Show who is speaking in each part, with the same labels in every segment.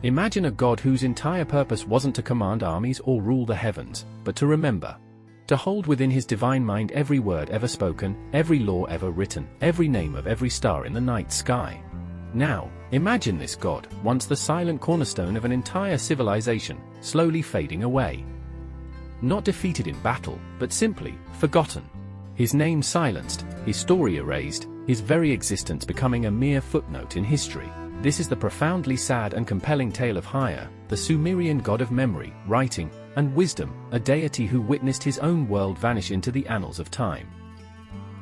Speaker 1: Imagine a god whose entire purpose wasn't to command armies or rule the heavens, but to remember. To hold within his divine mind every word ever spoken, every law ever written, every name of every star in the night sky. Now, imagine this god, once the silent cornerstone of an entire civilization, slowly fading away. Not defeated in battle, but simply forgotten. His name silenced, his story erased, his very existence becoming a mere footnote in history. This is the profoundly sad and compelling tale of Haya, the Sumerian god of memory, writing, and wisdom, a deity who witnessed his own world vanish into the annals of time.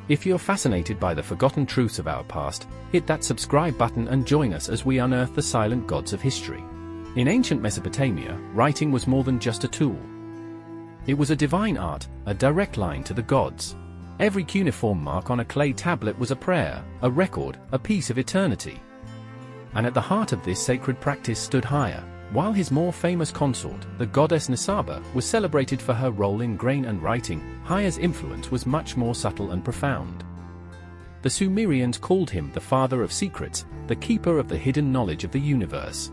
Speaker 1: If you're fascinated by the forgotten truths of our past, hit that subscribe button and join us as we unearth the silent gods of history. In ancient Mesopotamia, writing was more than just a tool. It was a divine art, a direct line to the gods. Every cuneiform mark on a clay tablet was a prayer, a record, a piece of eternity. And at the heart of this sacred practice stood Haya. While his more famous consort, the goddess Nisaba, was celebrated for her role in grain and writing, Haya's influence was much more subtle and profound. The Sumerians called him the father of secrets, the keeper of the hidden knowledge of the universe.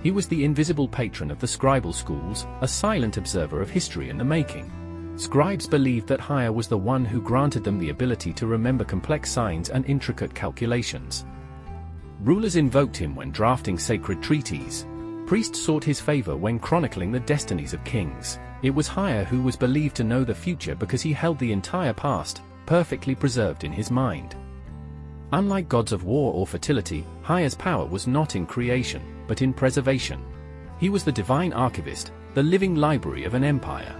Speaker 1: He was the invisible patron of the scribal schools, a silent observer of history in the making. Scribes believed that Haya was the one who granted them the ability to remember complex signs and intricate calculations. Rulers invoked him when drafting sacred treaties. Priests sought his favor when chronicling the destinies of kings. It was Haya who was believed to know the future because he held the entire past, perfectly preserved in his mind. Unlike gods of war or fertility, Haya's power was not in creation, but in preservation. He was the divine archivist, the living library of an empire.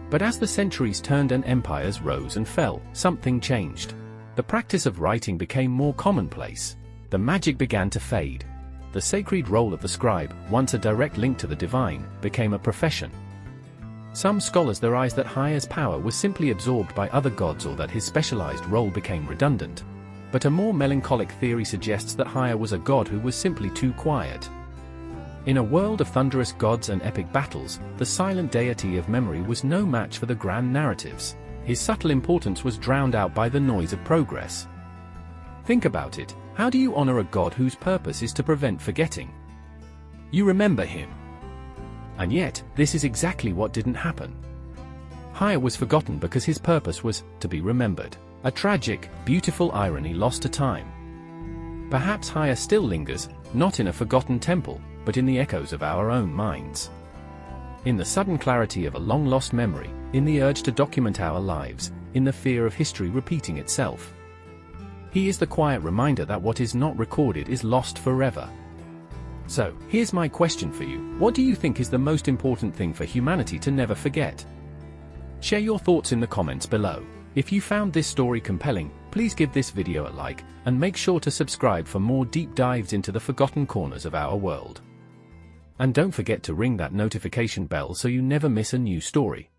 Speaker 1: But as the centuries turned and empires rose and fell, something changed. The practice of writing became more commonplace. The magic began to fade. The sacred role of the scribe, once a direct link to the divine, became a profession. Some scholars theorize that Haya's power was simply absorbed by other gods or that his specialized role became redundant. But a more melancholic theory suggests that Haya was a god who was simply too quiet. In a world of thunderous gods and epic battles, the silent deity of memory was no match for the grand narratives. His subtle importance was drowned out by the noise of progress. Think about it. How do you honor a god whose purpose is to prevent forgetting? You remember him. And yet, this is exactly what didn't happen. Haya was forgotten because his purpose was to be remembered. A tragic, beautiful irony lost to time. Perhaps Haya still lingers, not in a forgotten temple, but in the echoes of our own minds. In the sudden clarity of a long-lost memory, in the urge to document our lives, in the fear of history repeating itself. He is the quiet reminder that what is not recorded is lost forever. So, here's my question for you. What do you think is the most important thing for humanity to never forget? Share your thoughts in the comments below. If you found this story compelling, please give this video a like, and make sure to subscribe for more deep dives into the forgotten corners of our world. And don't forget to ring that notification bell so you never miss a new story.